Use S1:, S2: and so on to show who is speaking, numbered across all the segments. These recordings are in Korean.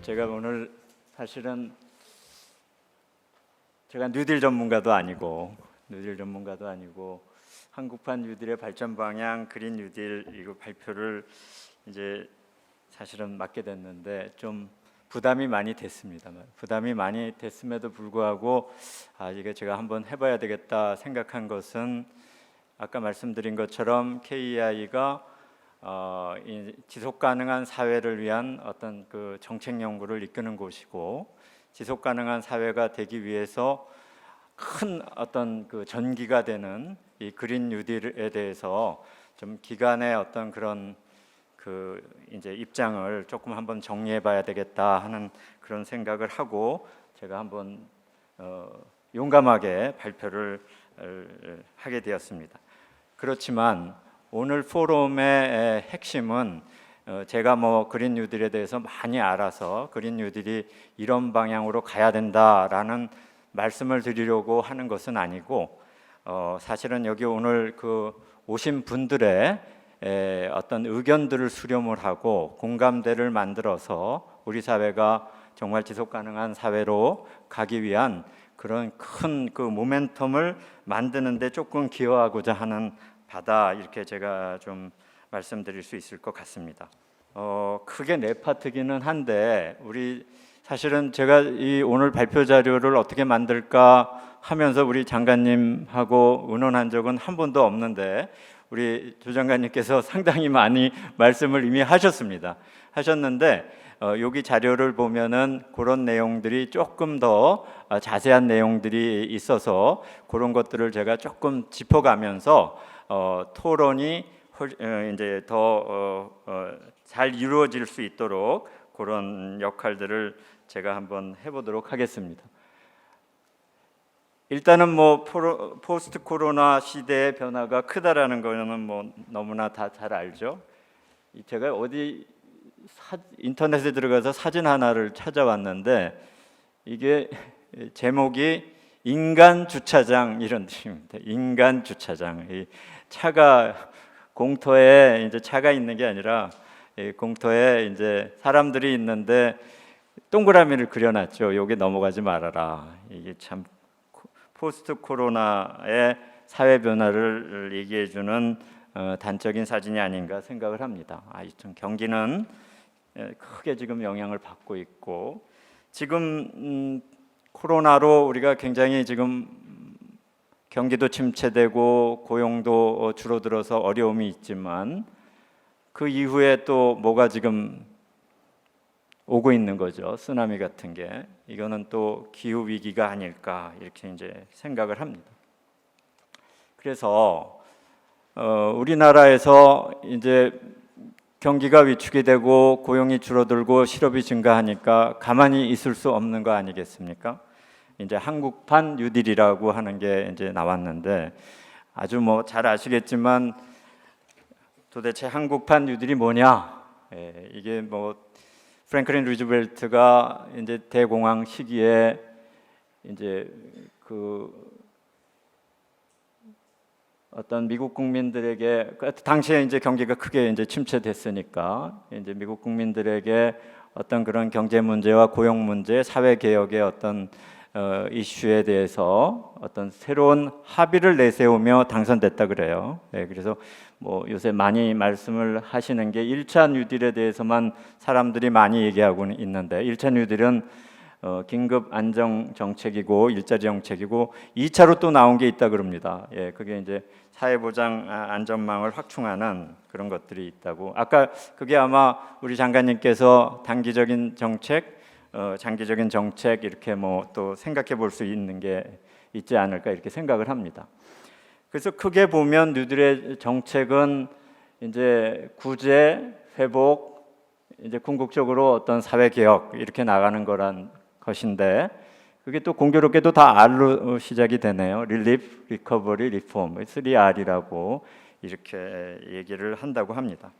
S1: 제가 오늘 사실은 제가 뉴딜 전문가도 아니고 한국판 뉴딜의 발전 방향 그린 뉴딜 이거 발표를 이제 사실은 맡게 됐는데 좀 부담이 많이 됐습니다만 부담이 많이 됐음에도 불구하고 이게 제가 한번 해봐야 되겠다 생각한 것은 아까 말씀드린 것처럼 KEI가 지속 가능한 사회를 위한 어떤 그 정책 연구를 이끄는 곳이고 지속 가능한 사회가 되기 위해서 큰 어떤 그 전기가 되는 이 그린 뉴딜에 대해서 좀 기관의 어떤 그런 그 이제 입장을 조금 한번 정리해봐야 되겠다 하는 그런 생각을 하고 제가 한번 용감하게 발표를 하게 되었습니다. 그렇지만 오늘 포럼의 핵심은 제가 그린 뉴딜에 대해서 많이 알아서 그린 뉴딜이 이런 방향으로 가야 된다라는 말씀을 드리려고 하는 것은 아니고 사실은 여기 오늘 그 오신 분들의 어떤 의견들을 수렴을 하고 공감대를 만들어서 우리 사회가 정말 지속 가능한 사회로 가기 위한 그런 큰 그 모멘텀을 만드는 데 조금 기여하고자 하는 바다 이렇게 제가 좀 말씀드릴 수 있을 것 같습니다. 크게 네 파트기는 한데 우리 사실은 제가 이 오늘 발표 자료를 어떻게 만들까 하면서 우리 장관님하고 의논한 적은 한 번도 없는데 우리 조 장관님께서 상당히 많이 말씀을 이미 하셨는데 여기 자료를 보면은 그런 내용들이 조금 더 자세한 내용들이 있어서 그런 것들을 제가 조금 짚어가면서 토론이 이제 더 잘 이루어질 수 있도록 그런 역할들을 제가 한번 해보도록 하겠습니다. 일단은 포스트 코로나 시대의 변화가 크다라는 거는 너무나 다 잘 알죠. 제가 어디 인터넷에 들어가서 사진 하나를 찾아왔는데 이게 제목이 인간 주차장 이런 뜻입니다. 인간 주차장. 이 차가 공터에 이제 차가 있는 게 아니라 공터에 이제 사람들이 있는데 동그라미를 그려놨죠. 여기 넘어가지 말아라. 이게 참 포스트 코로나의 사회 변화를 얘기해주는 단적인 사진이 아닌가 생각을 합니다. 좀 경기는 크게 지금 영향을 받고 있고 지금 코로나로 우리가 굉장히 지금 경기도 침체되고 고용도 줄어들어서 어려움이 있지만 그 이후에 또 뭐가 지금 오고 있는 거죠. 쓰나미 같은 게. 이거는 또 기후 위기가 아닐까 이렇게 이제 생각을 합니다. 그래서 우리나라에서 이제 경기가 위축이 되고 고용이 줄어들고 실업이 증가하니까 가만히 있을 수 없는 거 아니겠습니까? 이제 한국판 뉴딜이라고 하는 게 이제 나왔는데 아주 잘 아시겠지만 도대체 한국판 뉴딜이 뭐냐? 이게 프랭클린 루즈벨트가 이제 대공황 시기에 이제 그 어떤 미국 국민들에게 당시에 이제 경기가 크게 이제 침체됐으니까 이제 미국 국민들에게 어떤 그런 경제 문제와 고용 문제, 사회 개혁의 어떤 이슈에 대해서 어떤 새로운 합의를 내세우며 당선됐다 그래요. 그래서 요새 많이 말씀을 하시는 게 1차 뉴딜에 대해서만 사람들이 많이 얘기하고 있는데 1차 뉴딜은 긴급 안정 정책이고 일자리 정책이고 2차로 또 나온 게 있다 그럽니다. 그게 이제 사회보장 안전망을 확충하는 그런 것들이 있다고. 아까 그게 아마 우리 장관님께서 단기적인 정책, 장기적인 정책 이렇게 또 생각해 볼 수 있는 게 있지 않을까 이렇게 생각을 합니다. 그래서 크게 보면 뉴딜의 정책은 이제 구제, 회복, 이제 궁극적으로 어떤 사회 개혁 이렇게 나가는 거란 것인데 그게 또 공교롭게도 다 R로 시작이 되네요. 릴리프, 리커버리, 리폼, 3R이라고 이렇게 얘기를 한다고 합니다.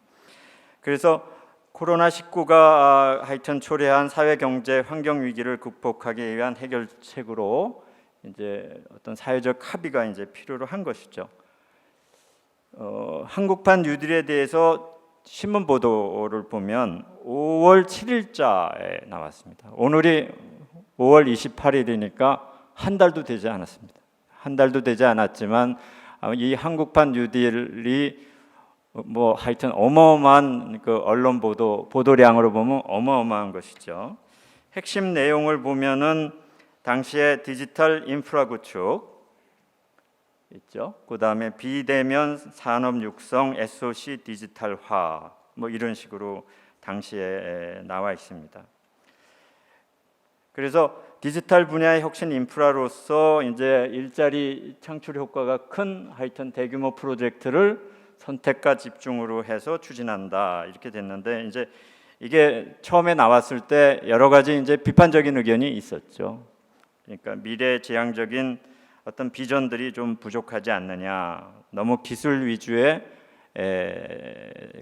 S1: 그래서 코로나19가 하여튼 초래한 사회, 경제, 환경 위기를 극복하기 위한 해결책으로 이제 어떤 사회적 합의가 이제 필요로 한 것이죠. 한국판 뉴딜에 대해서 신문 보도를 보면 5월 7일자에 나왔습니다. 오늘이 5월 28일이니까 한 달도 되지 않았습니다. 한 달도 되지 않았지만 이 한국판 뉴딜이 뭐 하여튼 어마어마한 그 언론 보도량으로 보면 어마어마한 것이죠. 핵심 내용을 보면은 당시에 디지털 인프라 구축 있죠. 그다음에 비대면 산업 육성 SOC 디지털화 뭐 이런 식으로 당시에 나와 있습니다. 그래서 디지털 분야의 혁신 인프라로서 이제 일자리 창출 효과가 큰 하여튼 대규모 프로젝트를 선택과 집중으로 해서 추진한다 이렇게 됐는데 이제 이게 처음에 나왔을 때 여러 가지 이제 비판적인 의견이 있었죠. 그러니까 미래지향적인 어떤 비전들이 좀 부족하지 않느냐, 너무 기술 위주의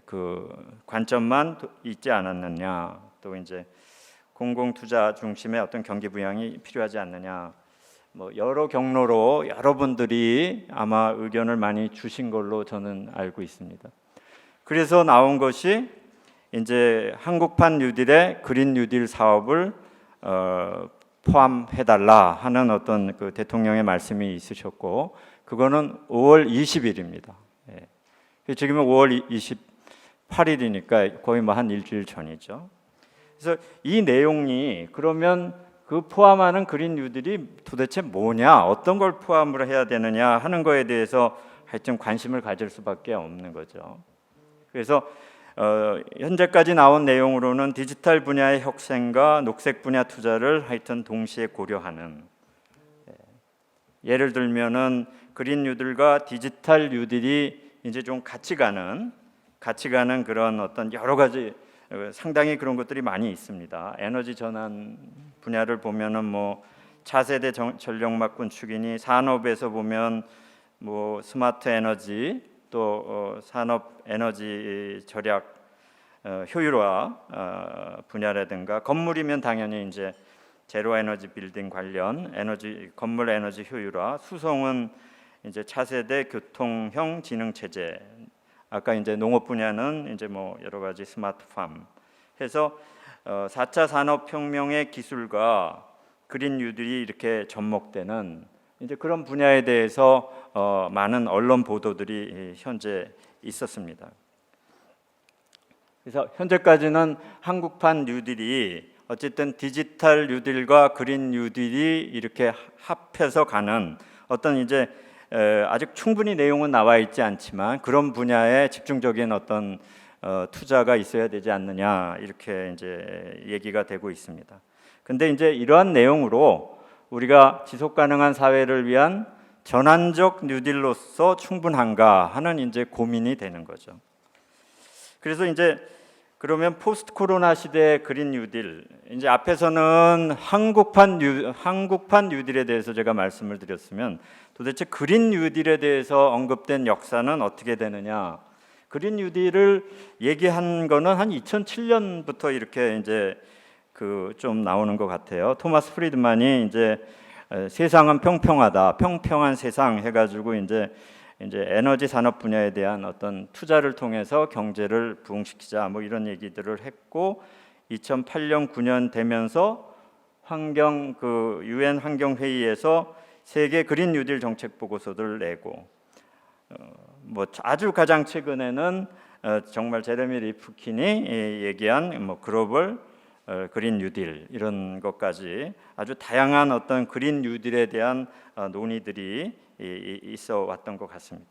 S1: 그 관점만 있지 않았느냐, 또 이제 공공 투자 중심의 어떤 경기 부양이 필요하지 않느냐, 뭐 여러 경로로 여러분들이 아마 의견을 많이 주신 걸로 저는 알고 있습니다. 그래서 나온 것이 이제 한국판 뉴딜의 그린 뉴딜 사업을 포함해달라 하는 어떤 그 대통령의 말씀이 있으셨고 그거는 5월 20일입니다. 예. 지금은 5월 28일이니까 거의 뭐 한 일주일 전이죠. 그래서 이 내용이 그러면 그 포함하는 그린 뉴딜이 도대체 뭐냐, 어떤 걸 포함을 해야 되느냐 하는 거에 대해서 하여튼 관심을 가질 수밖에 없는 거죠. 그래서 현재까지 나온 내용으로는 디지털 분야의 혁신과 녹색 분야 투자를 하여튼 동시에 고려하는, 예를 들면은 그린 뉴딜과 디지털 뉴딜이 이제 좀 같이 가는 그런 어떤 여러 가지 상당히 그런 것들이 많이 있습니다. 에너지 전환 분야를 보면은 뭐 차세대 전력망 구축이니, 산업에서 보면 뭐 스마트 에너지, 또 산업 에너지 절약 효율화 분야라든가, 건물이면 당연히 이제 제로 에너지 빌딩 관련 에너지, 건물 에너지 효율화, 수송은 이제 차세대 교통형 지능 체제, 아까 이제 농업 분야는 이제 뭐 여러 가지 스마트팜 해서 4차 산업혁명의 기술과 그린 뉴딜이 이렇게 접목되는 이제 그런 분야에 대해서 많은 언론 보도들이 현재 있었습니다. 그래서 현재까지는 한국판 뉴딜이 어쨌든 디지털 뉴딜과 그린 뉴딜이 이렇게 합해서 가는 어떤 이제 아직 충분히 내용은 나와 있지 않지만 그런 분야에 집중적인 어떤 투자가 있어야 되지 않느냐 이렇게 이제 얘기가 되고 있습니다. 근데 이제 이러한 내용으로 우리가 지속 가능한 사회를 위한 전환적 뉴딜로서 충분한가 하는 이제 고민이 되는 거죠. 그래서 이제 그러면 포스트 코로나 시대의 그린 뉴딜, 이제 앞에서는 한국판 뉴딜에 대해서 제가 말씀을 드렸으면 도대체 그린 뉴딜에 대해서 언급된 역사는 어떻게 되느냐? 그린 뉴딜을 얘기한 거는 한 2007년부터 이렇게 이제 그 좀 나오는 것 같아요. 토마스 프리드만이 이제 세상은 평평하다, 평평한 세상 해가지고 이제 에너지 산업 분야에 대한 어떤 투자를 통해서 경제를 부흥시키자 뭐 이런 얘기들을 했고, 2008년 9년 되면서 환경 그 유엔 환경 회의에서 세계 그린 뉴딜 정책 보고서를 내고, 뭐 아주 가장 최근에는 정말 제레미 리프킨이 얘기한 뭐 글로벌 그린 뉴딜 이런 것까지 아주 다양한 어떤 그린 뉴딜에 대한 논의들이 있어 왔던 것 같습니다.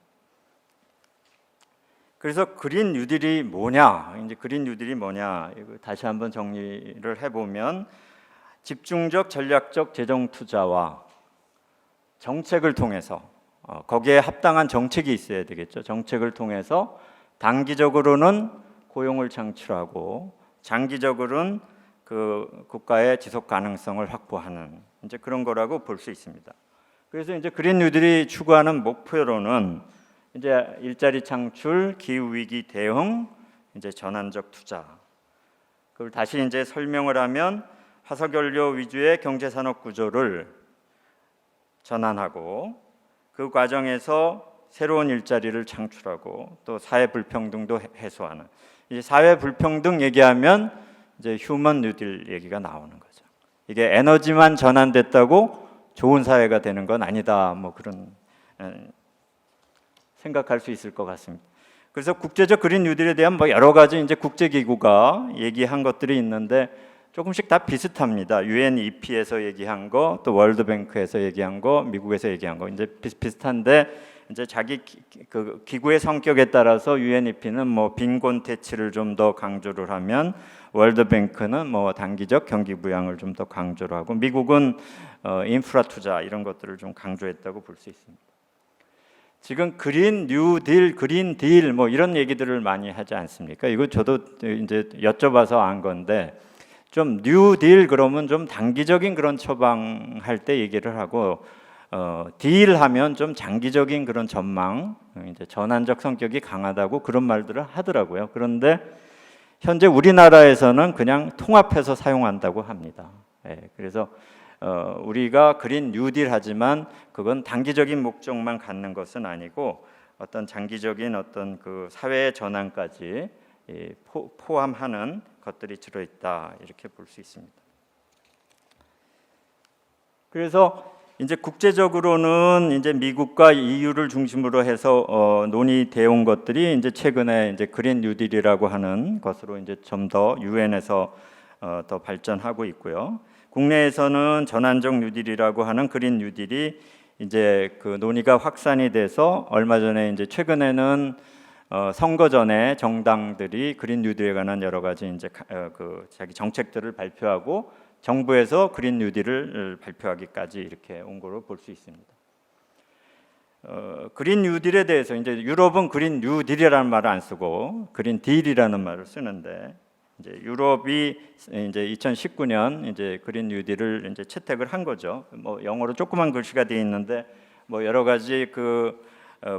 S1: 그래서 그린 뉴딜이 뭐냐? 이제 그린 뉴딜이 뭐냐? 이거 다시 한번 정리를 해보면 집중적 전략적 재정 투자와 정책을 통해서 거기에 합당한 정책이 있어야 되겠죠. 정책을 통해서 단기적으로는 고용을 창출하고 장기적으로는 그 국가의 지속 가능성을 확보하는 이제 그런 거라고 볼 수 있습니다. 그래서 이제 그린 뉴딜이 추구하는 목표로는 이제 일자리 창출, 기후 위기 대응, 이제 전환적 투자. 그걸 다시 이제 설명을 하면 화석연료 위주의 경제 산업 구조를 전환하고 그 과정에서 새로운 일자리를 창출하고 또 사회 불평등도 해소하는, 이제 사회 불평등 얘기하면 이제 휴먼 뉴딜 얘기가 나오는 거죠. 이게 에너지만 전환됐다고 좋은 사회가 되는 건 아니다. 뭐 그런 생각할 수 있을 것 같습니다. 그래서 국제적 그린 뉴딜에 대한 뭐 여러 가지 이제 국제기구가 얘기한 것들이 있는데 조금씩 다 비슷합니다. UNEP에서 얘기한 거, 또 월드뱅크에서 얘기한 거, 미국에서 얘기한 거 이제 비슷한데 이제 자기 그 기구의 성격에 따라서 UNEP는 뭐 빈곤 퇴치를 좀 더 강조를 하면 월드뱅크는 뭐 단기적 경기 부양을 좀 더 강조를 하고 미국은 인프라 투자 이런 것들을 좀 강조했다고 볼 수 있습니다. 지금 그린 뉴딜, 그린 딜 뭐 이런 얘기들을 많이 하지 않습니까? 이거 저도 이제 여쭤봐서 안 건데 좀 뉴딜 그러면 좀 단기적인 그런 처방할 때 얘기를 하고 딜 하면 좀 장기적인 그런 전망, 이제 전환적 성격이 강하다고 그런 말들을 하더라고요. 그런데 현재 우리나라에서는 그냥 통합해서 사용한다고 합니다. 그래서 우리가 그린 뉴딜 하지만 그건 단기적인 목적만 갖는 것은 아니고 어떤 장기적인 어떤 그 사회의 전환까지 포함하는 것들이 들어있다 이렇게 볼 수 있습니다. 그래서 이제 국제적으로는 이제 미국과 EU를 중심으로 해서 논의되어 온 것들이 이제 최근에 이제 그린 뉴딜이라고 하는 것으로 이제 좀 더 유엔에서 더 발전하고 있고요. 국내에서는 전환적 뉴딜이라고 하는 그린 뉴딜이 이제 그 논의가 확산이 돼서 얼마 전에 이제 최근에는 선거 전에 정당들이 그린 뉴딜에 관한 여러 가지 이제 그 자기 정책들을 발표하고 정부에서 그린 뉴딜을 발표하기까지 이렇게 온 걸로 볼 수 있습니다. 그린 뉴딜에 대해서 이제 유럽은 그린 뉴딜이라는 말을 안 쓰고 그린 딜이라는 말을 쓰는데 이제 유럽이 이제 2019년 이제 그린 뉴딜을 이제 채택을 한 거죠. 뭐 영어로 조그만 글씨가 되어 있는데 뭐 여러 가지 그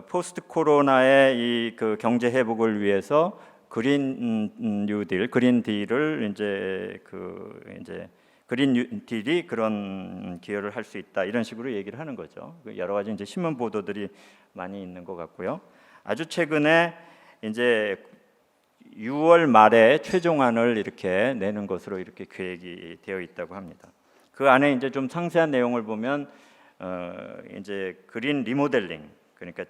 S1: 포스트 코로나의 이 그 경제 회복을 위해서 그린 뉴딜, 그린 딜을 이제 그린 뉴딜이 그런 기여를 할 수 있다 이런 식으로 얘기를 하는 거죠. 여러 가지 이제 신문 보도들이 많이 있는 것 같고요. 아주 최근에 이제 6월 말에 최종안을 이렇게 내는 것으로 이렇게 계획이 되어 있다고 합니다. 그 안에 이제 좀 상세한 내용을 보면 이제 그린 리모델링 그러니까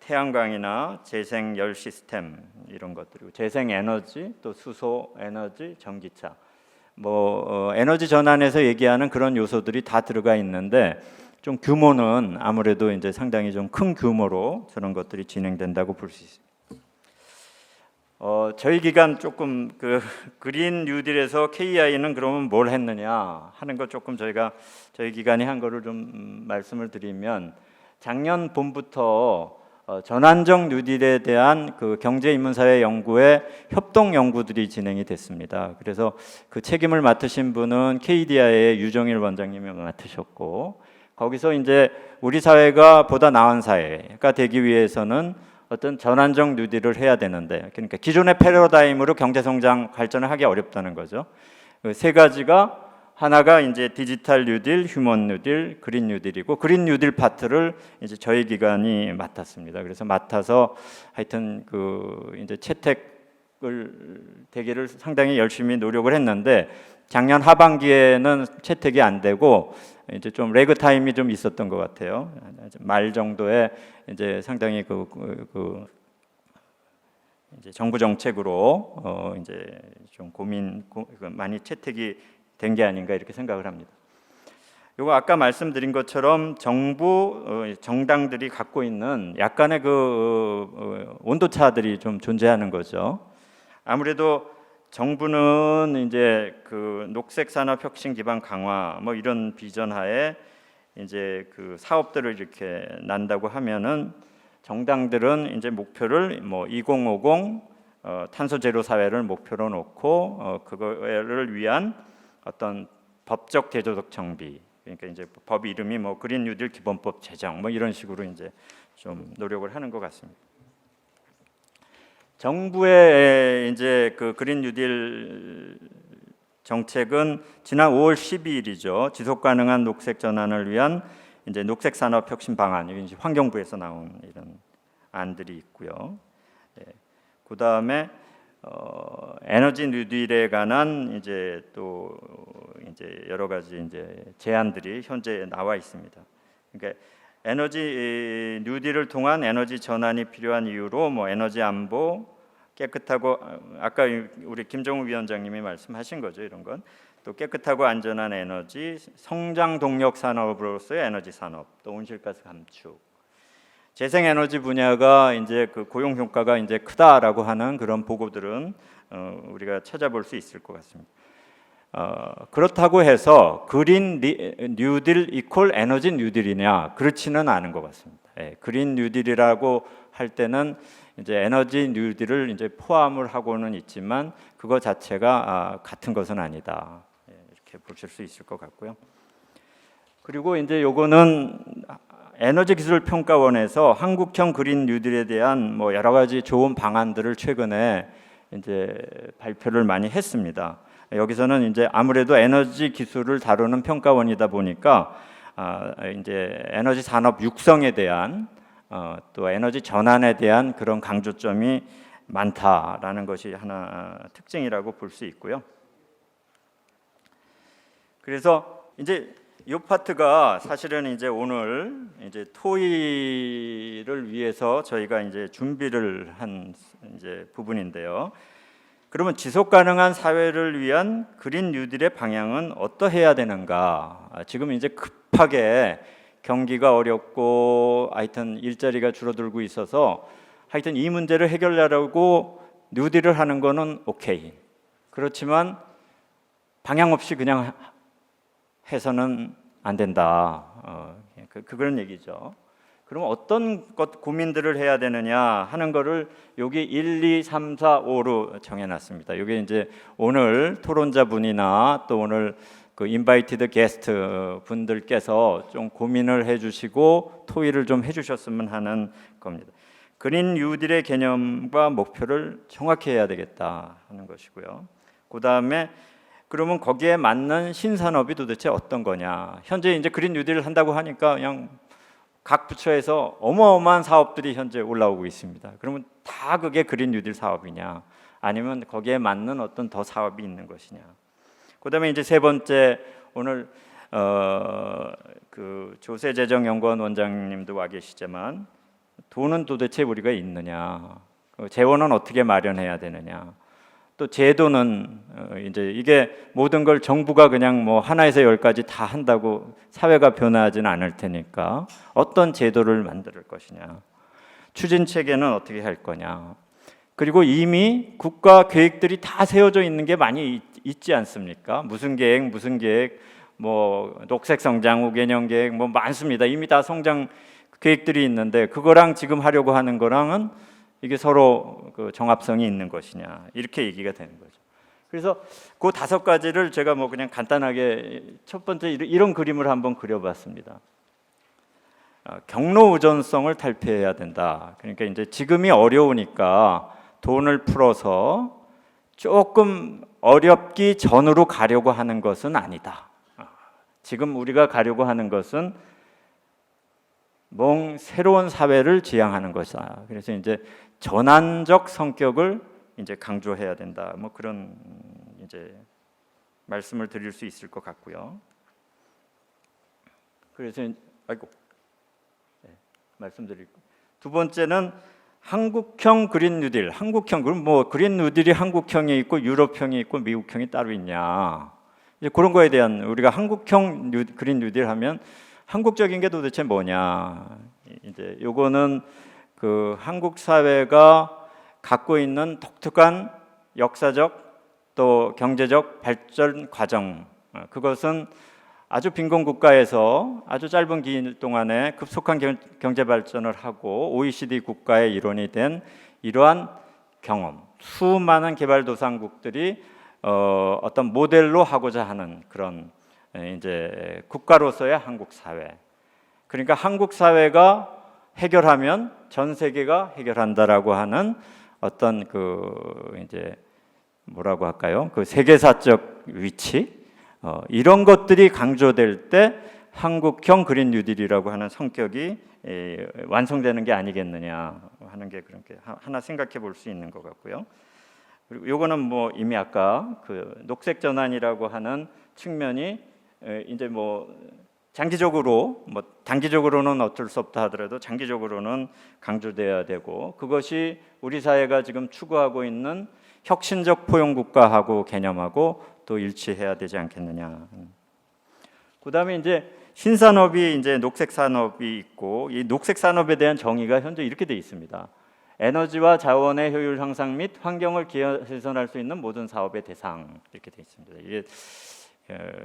S1: 태양광이나 재생 열 시스템 이런 것들이고 재생 에너지 또 수소 에너지 전기차 뭐 에너지 전환에서 얘기하는 그런 요소들이 다 들어가 있는데 좀 규모는 아무래도 이제 상당히 좀 큰 규모로 저런 것들이 진행된다고 볼 수 있습니다. 저희 기관 조금 그 그린 뉴딜에서 KEI는 그러면 뭘 했느냐 하는 거 조금 저희 기관이 한 거를 좀 말씀을 드리면 작년 봄부터 전환적 뉴딜에 대한 그 경제인문사회 연구의 협동 연구들이 진행이 됐습니다. 그래서 그 책임을 맡으신 분은 KDI의 유정일 원장님이 맡으셨고 거기서 이제 우리 사회가 보다 나은 사회가 되기 위해서는 어떤 전환적 뉴딜을 해야 되는데 그러니까 기존의 패러다임으로 경제 성장 발전을 하기 어렵다는 거죠. 그 세 가지가 하나가 이제 디지털 뉴딜, 휴먼 뉴딜, 그린 뉴딜이고 그린 뉴딜 파트를 이제 저희 기관이 맡았습니다. 그래서 맡아서 하여튼 그 이제 채택을 되기를 상당히 열심히 노력을 했는데 작년 하반기에는 채택이 안 되고 이제 좀 레그 타임이 좀 있었던 것 같아요. 말 정도에 이제 상당히 이제 정부 정책으로 이제 좀 많이 채택이 된 게 아닌가 이렇게 생각을 합니다. 이거 아까 말씀드린 것처럼 정부 정당들이 갖고 있는 약간의 그 온도 차들이 좀 존재하는 거죠. 아무래도 정부는 이제 그 녹색 산업 혁신 기반 강화 뭐 이런 비전하에 이제 그 사업들을 이렇게 난다고 하면은 정당들은 이제 목표를 뭐 2050 탄소 제로 사회를 목표로 놓고 그거를 위한 어떤 법적 대조적 정비 그러니까 이제 법 이름이 뭐 그린 뉴딜 기본법 제정 뭐 이런 식으로 이제 좀 노력을 하는 것 같습니다. 정부의 이제 그 그린 뉴딜 정책은 지난 5월 12일이죠. 지속 가능한 녹색 전환을 위한 이제 녹색 산업 혁신 방안 이제 환경부에서 나온 이런 안들이 있고요. 그 다음에 에너지 뉴딜에 관한 이제 또 이제 여러 가지 이제 제안들이 현재 나와 있습니다. 그러니까 에너지 뉴딜을 통한 에너지 전환이 필요한 이유로 뭐 에너지 안보, 깨끗하고 아까 우리 김정우 위원장님이 말씀하신 거죠. 이런 건 또 깨끗하고 안전한 에너지, 성장 동력 산업으로서의 에너지 산업, 또 온실가스 감축, 재생에너지 분야가 이제 그 고용 효과가 이제 크다라고 하는 그런 보고들은 우리가 찾아볼 수 있을 것 같습니다. 그렇다고 해서 그린 뉴딜 이퀄 에너지 뉴딜이냐, 그렇지는 않은 것 같습니다. 그린 뉴딜이라고 할 때는 이제 에너지 뉴딜을 이제 포함을 하고는 있지만 그거 자체가 같은 것은 아니다. 이렇게 보실 수 있을 것 같고요. 그리고 이제 요거는 에너지기술평가원에서 한국형 그린 뉴딜에 대한 뭐 여러 가지 좋은 방안들을 최근에 이제 발표를 많이 했습니다. 여기서는 이제 아무래도 에너지 기술을 다루는 평가원이다 보니까 이제 에너지 산업 육성에 대한 또 에너지 전환에 대한 그런 강조점이 많다라는 것이 하나 특징이라고 볼 수 있고요. 그래서 이제 이 파트가 사실은 이제 오늘 이제 토의를 위해서 저희가 이제 준비를 한 이제 부분인데요. 그러면 지속 가능한 사회를 위한 그린 뉴딜의 방향은 어떠해야 되는가? 지금 이제 급하게 경기가 어렵고 하여튼 일자리가 줄어들고 있어서 하여튼 이 문제를 해결하려고 뉴딜을 하는 거는 오케이. 그렇지만 방향 없이 그냥 해서는 안 된다. 그런 얘기죠. 그럼 어떤 것 고민들을 해야 되느냐 하는 거를 여기 1, 2, 3, 4, 5로 정해놨습니다. 이게 이제 오늘 토론자분이나 또 오늘 그 인바이티드 게스트 분들께서 좀 고민을 해주시고 토의를 좀 해주셨으면 하는 겁니다. 그린 뉴딜의 개념과 목표를 정확히 해야 되겠다 하는 것이고요. 그 다음에 그러면 거기에 맞는 신산업이 도대체 어떤 거냐. 현재 이제 그린 뉴딜을 한다고 하니까 그냥 각 부처에서 어마어마한 사업들이 현재 올라오고 있습니다. 그러면 다 그게 그린 뉴딜 사업이냐, 아니면 거기에 맞는 어떤 더 사업이 있는 것이냐. 그다음에 이제 세 번째, 오늘 그 조세재정연구원 원장님도 와 계시지만 돈은 도대체 우리가 있느냐, 재원은 어떻게 마련해야 되느냐. 또 제도는 이제 이게 모든 걸 정부가 그냥 뭐 하나에서 10까지 다 한다고 사회가 변화하지는 않을 테니까 어떤 제도를 만들 것이냐, 추진 체계는 어떻게 할 거냐. 그리고 이미 국가 계획들이 다 세워져 있는 게 많이 있지 않습니까? 무슨 계획, 뭐 녹색 성장 5개년 계획 뭐 많습니다. 이미 다 성장 계획들이 있는데 그거랑 지금 하려고 하는 거랑은 이게 서로 그 정합성이 있는 것이냐, 이렇게 얘기가 되는 거죠. 그래서 그 5가지를 제가 뭐 그냥 간단하게 첫 번째 이런 그림을 한번 그려봤습니다. 경로 의존성을 탈피해야 된다. 그러니까 이제 지금이 어려우니까 돈을 풀어서 조금 어렵기 전으로 가려고 하는 것은 아니다. 지금 우리가 가려고 하는 것은 새로운 사회를 지향하는 것이다. 그래서 이제 전환적 성격을 이제 강조해야 된다. 뭐 그런 이제 말씀을 드릴 수 있을 것 같고요. 그래서 말씀드릴 두 번째는 한국형 그린 뉴딜. 한국형, 그럼 뭐 그린 뉴딜이 한국형이 있고 유럽형이 있고 미국형이 따로 있냐? 이제 그런 거에 대한, 우리가 한국형 그린 뉴딜 하면 한국적인 게 도대체 뭐냐? 이제 요거는 그 한국 사회가 갖고 있는 독특한 역사적 또 경제적 발전 과정, 그것은 아주 빈곤 국가에서 아주 짧은 기간 동안에 급속한 경제 발전을 하고 OECD 국가의 일원이 된 이러한 경험, 수많은 개발도상국들이 어떤 모델로 하고자 하는 그런 이제 국가로서의 한국 사회. 그러니까 한국 사회가 해결하면 전 세계가 해결한다라고 하는 어떤 그 이제 뭐라고 할까요? 그 세계사적 위치, 이런 것들이 강조될 때 한국형 그린 뉴딜이라고 하는 성격이 완성되는 게 아니겠느냐 하는 게 그렇게 하나 생각해 볼 수 있는 것 같고요. 그리고 요거는 뭐 이미 아까 그 녹색 전환이라고 하는 측면이 이제 뭐 장기적으로 뭐 단기적으로는 어쩔 수 없다 하더라도 장기적으로는 강조돼야 되고, 그것이 우리 사회가 지금 추구하고 있는 혁신적 포용 국가하고 개념하고 또 일치해야 되지 않겠느냐. 그다음에 이제 신산업이 이제 녹색 산업이 있고, 이 녹색 산업에 대한 정의가 현재 이렇게 돼 있습니다. 에너지와 자원의 효율 향상 및 환경을 개선할 수 있는 모든 사업의 대상, 이렇게 돼 있습니다.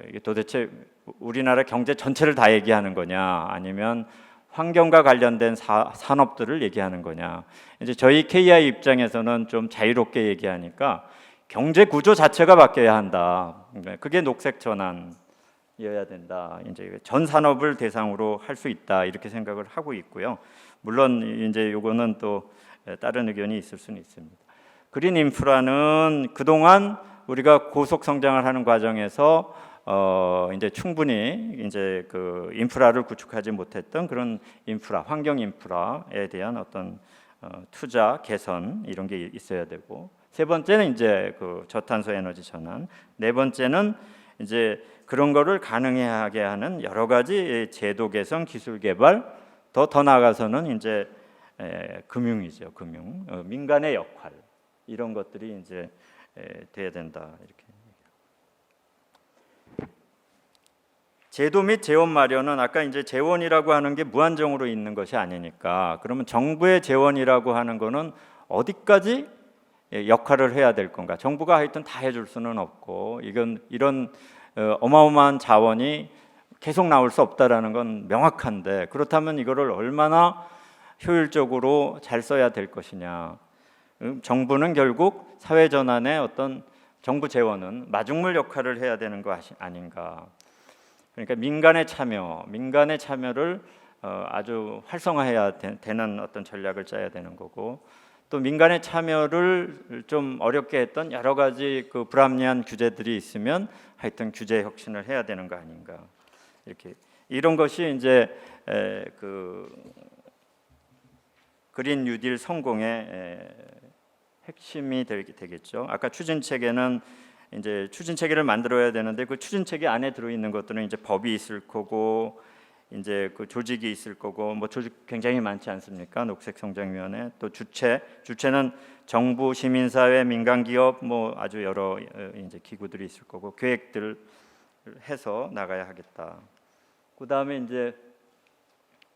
S1: 이게 도대체 우리나라 경제 전체를 다 얘기하는 거냐, 아니면 환경과 관련된 산업들을 얘기하는 거냐. 이제 저희 KI 입장에서는 좀 자유롭게 얘기하니까 경제 구조 자체가 바뀌어야 한다. 그게 녹색 전환이어야 된다. 이제 전 산업을 대상으로 할 수 있다, 이렇게 생각을 하고 있고요. 물론 이제 요거는 또 다른 의견이 있을 수는 있습니다. 그린 인프라는 그동안 우리가 고속 성장을 하는 과정에서 이제 충분히 이제 그 인프라를 구축하지 못했던 그런 인프라, 환경 인프라에 대한 어떤 투자, 개선, 이런 게 있어야 되고, 세 번째는 이제 그 저탄소 에너지 전환, 네 번째는 이제 그런 거를 가능하게 하는 여러 가지 제도 개선, 기술 개발, 더 나아가서는 이제 금융이죠, 금융, 민간의 역할, 이런 것들이 이제 돼야 된다, 이렇게. 제도 및 재원 마련은 아까 이제 재원이라고 하는 게 무한정으로 있는 것이 아니니까, 그러면 정부의 재원이라고 하는 거는 어디까지 역할을 해야 될 건가? 정부가 하여튼 다 해줄 수는 없고, 이런 어마어마한 자원이 계속 나올 수 없다라는 건 명확한데, 그렇다면 이거를 얼마나 효율적으로 잘 써야 될 것이냐. 정부는 결국 사회 전환의 어떤 정부 재원은 마중물 역할을 해야 되는 거 아닌가. 그러니까 민간의 참여를 아주 활성화해야 되는 어떤 전략을 짜야 되는 거고, 또 민간의 참여를 좀 어렵게 했던 여러 가지 그 불합리한 규제들이 있으면 하여튼 규제 혁신을 해야 되는 거 아닌가. 이렇게 이런 것이 이제 그 그린 뉴딜 성공의 핵심이 되겠죠. 아까 추진 체계는 이제 추진 체계를 만들어야 되는데, 그 추진 체계 안에 들어 있는 것들은 이제 법이 있을 거고, 이제 그 조직이 있을 거고, 뭐 조직 굉장히 많지 않습니까? 녹색성장위원회, 또 주체는 정부, 시민사회, 민간기업, 뭐 아주 여러 이제 기구들이 있을 거고, 계획들을 해서 나가야 하겠다. 그 다음에 이제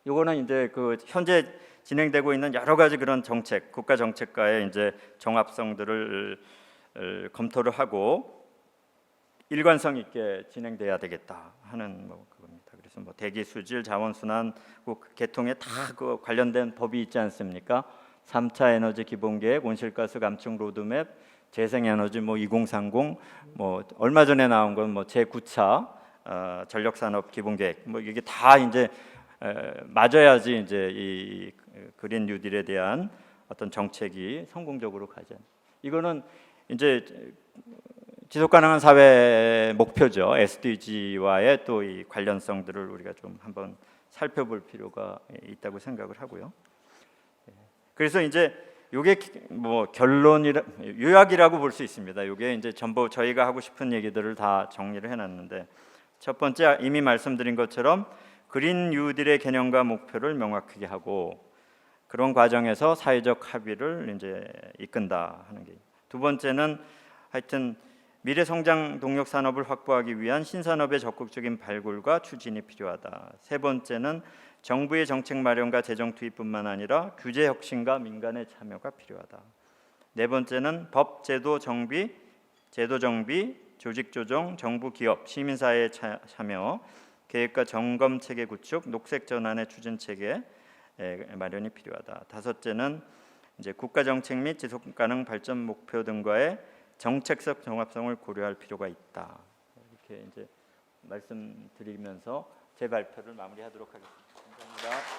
S1: 요거는 이제 그 현재 진행되고 있는 여러 가지 그런 정책, 국가 정책과의 이제 정합성들을 검토를 하고 일관성 있게 진행돼야 되겠다 하는 뭐 그겁니다. 그래서 뭐 대기 수질, 자원 순환, 개통에 다 그 관련된 법이 있지 않습니까? 3차 에너지 기본계획, 온실가스 감축 로드맵, 재생에너지 뭐 2030, 뭐 얼마 전에 나온 건 뭐 제9차 전력산업 기본계획, 뭐 이게 다 이제 맞아야지 이제 이 그린 뉴딜에 대한 어떤 정책이 성공적으로 가죠. 이거는 이제 지속가능한 사회 목표죠. SDG와의 또 이 관련성들을 우리가 좀 한번 살펴볼 필요가 있다고 생각을 하고요. 그래서 이제 이게 뭐 요약이라고 볼 수 있습니다. 이게 이제 전부 저희가 하고 싶은 얘기들을 다 정리를 해놨는데, 첫 번째 이미 말씀드린 것처럼 그린 뉴딜의 개념과 목표를 명확하게 하고, 그런 과정에서 사회적 합의를 이제 이끈다 하는 게. 두 번째는 하여튼 미래 성장 동력 산업을 확보하기 위한 신산업의 적극적인 발굴과 추진이 필요하다. 세 번째는 정부의 정책 마련과 재정 투입뿐만 아니라 규제 혁신과 민간의 참여가 필요하다. 네 번째는 법 제도 정비, 조직 조정, 정부 기업, 시민사회의 참여, 계획과 점검 체계 구축, 녹색 전환의 추진 체계 마련이 필요하다. 다섯째는 이제 국가 정책 및 지속 가능 발전 목표 등과의 정책적 종합성을 고려할 필요가 있다. 이렇게 이제 말씀드리면서 제 발표를 마무리하도록 하겠습니다. 감사합니다.